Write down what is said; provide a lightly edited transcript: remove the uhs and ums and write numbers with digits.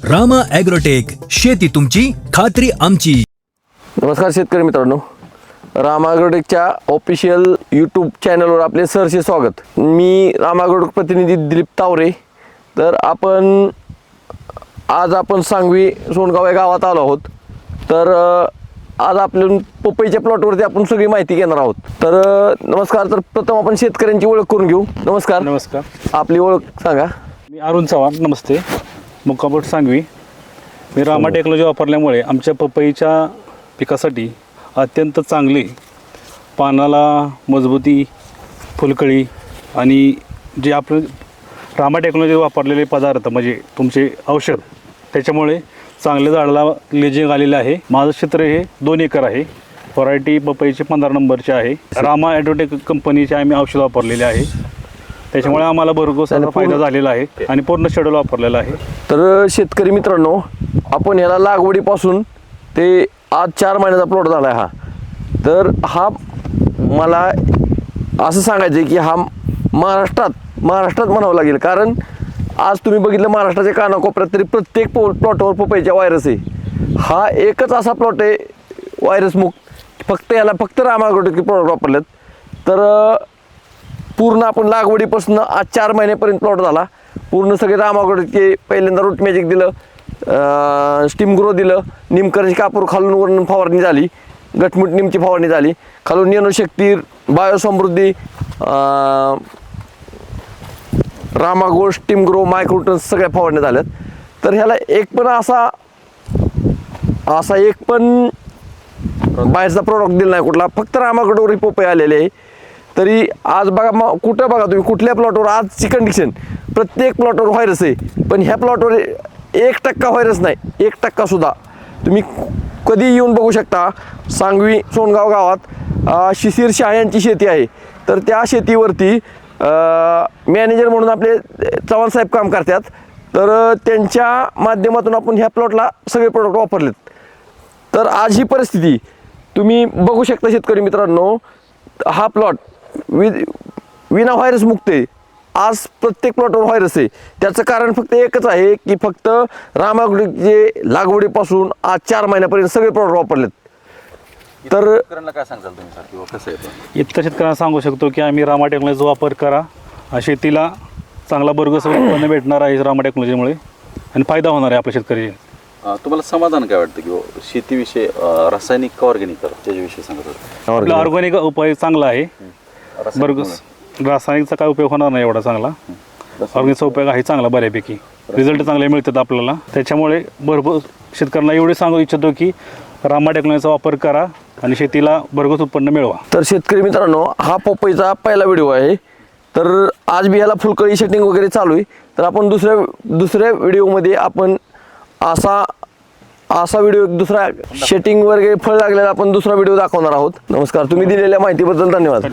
Rama agrotech, शेती तुमची खात्री आमची. नमस्कार शेतकरी मित्रांनो, रामा ॲग्रोटेकच्या ऑफिशियल यूट्यूब चॅनलवर आपले सहर्ष स्वागत. मी रामा ॲग्रोटेक प्रतिनिधी दिलीप तावरे. तर आज आपण सांगवी सोनगाव या गावात आलो आहोत. तर आज आपल्या पपईच्या प्लॉटवरती आपण सगळी माहिती घेणार आहोत. तर नमस्कार. तर प्रथम आपण शेतकऱ्यांची ओळख करून घेऊ. नमस्कार. नमस्कार. आपली ओळख सांगा. मी अरुण चव्हाण. नमस्ते. मुक्कामपोट सांगवी. मी रामा टेक्नॉलॉजी वापरल्यामुळे आमच्या पपईच्या पिकासाठी अत्यंत चांगली पानाला मजबूती, फुलकळी आणि जे आपण रामा टेक्नॉलॉजी वापरलेले पदार्थ म्हणजे तुमचे औषध, त्याच्यामुळे चांगले झाडाला ग्लेजिंग आलेलं आहे. माझं क्षेत्र हे 2 एकर आहे. व्हरायटी पपईचे 15 नंबरचे आहे. रामा ॲग्रोटेक कंपनीचे आम्ही औषध वापरलेले आहे. त्याच्यामुळे आम्हाला भरघोस फायदा झालेला आहे आणि पूर्ण शेड्यूल वापरलेला आहे. तर शेतकरी मित्रांनो, आपण ह्याला लागवडीपासून ते आज 4 महिन्याचा प्लॉट झाला आहे हा. तर हा मला असं सांगायचं आहे की हा महाराष्ट्रात म्हणावं लागेल, कारण आज तुम्ही बघितलं महाराष्ट्राच्या कानाकोपऱ्यात तरी प्रत्येक प्लॉटवर पपईचा व्हायरस आहे. हा एकच असा प्लॉट आहे व्हायरस मुक्त, फक्त रामा ॲग्रोटेकचे प्रोडक्ट वापरलेत. तर पूर्ण आपण लागवडीपासून आज 4 महिन्यापर्यंत प्लॉट झाला. पूर्ण सगळे रामा ॲग्रोटेकचे पहिल्यांदा रूट मॅजिक दिलं, स्टीम ग्रो दिलं, निमकरंज कापूर खालून वरून फवारणी झाली, गटमुट निमची फवारणी झाली, खालून नॅनोशक्ती, बायोसमृद्धी, रामा गोल्ड, स्टीम ग्रो, मायक्रोटन्स सगळ्या फवारण्या झाल्यात. तर ह्याला एक पण बाहेरचा प्रोडक्ट दिला नाही कुठला, फक्त रामा ॲग्रोटेकवर पपई आलेले आहे. तरी आज बघा, कुठं बघा तुम्ही, कुठल्या प्लॉटवर आजची कंडिशन, प्रत्येक प्लॉटवर व्हायरस आहे. पण ह्या प्लॉटवर 1% व्हायरस नाही, 1% सुद्धा. तुम्ही कधी येऊन बघू शकता. सांगवी सोनगाव गावात शिशिर शाह यांची शेती आहे. तर त्या शेतीवरती मॅनेजर म्हणून आपले चव्हाण साहेब काम करतात. तर त्यांच्या माध्यमातून आपण ह्या प्लॉटला सगळे प्रोडक्ट वापरलेत. तर आज ही परिस्थिती तुम्ही बघू शकता शेतकरी मित्रांनो. हा प्लॉट विना व्हायरस मुक्त आहे. आज प्रत्येक प्लॉटवर व्हायरस आहे. त्याचं कारण फक्त एकच आहे की फक्त रामा ॲग्रोटेकचे लागवडीपासून आज 4 महिन्यापर्यंत सगळे प्लॉट वापरलेत. तर काय सांगताल तुम्ही सर, किंवा कसं आहे? इतक्या शेतकऱ्यांना सांगू शकतो की आम्ही रामा टेक्नॉलॉजीचा वापर करा. शेतीला चांगला भरघोस उत्पन्न भेटणार आहे रामा टेक्नॉलॉजीमुळे आणि फायदा होणार आहे आपल्या शेतकरी. तुम्हाला समाधान काय वाटतं की शेतीविषयी रासायनिक का ऑर्गॅनिक त्याच्याविषयी सांगत होतं? आपला ऑर्गॅनिक उपाय चांगला आहे. भरघोस रासायनिकचा काय उपयोग होणार नाही एवढा चांगला. ऑर्गॅनिकचा उपयोग आहे चांगला, बऱ्यापैकी रिझल्ट चांगले मिळतात आपल्याला. त्याच्यामुळे भरपूर शेतकऱ्यांना एवढे सांगू इच्छितो की रामा टेक्नॉलॉजीचा वापर करा आणि शेतीला भरघोस उत्पन्न मिळवा. तर शेतकरी मित्रांनो, हा पपईचा पहिला व्हिडिओ आहे. तर आज बी ह्याला फुलकळी सेटिंग वगैरे चालू आहे. तर आपण दुसऱ्या व्हिडिओमध्ये आपण असा व्हिडिओ, दुसरा सेटिंग वगैरे फळ लागलेला आपण दुसरा व्हिडिओ दाखवणार आहोत. नमस्कार. तुम्ही दिलेल्या माहितीबद्दल धन्यवाद.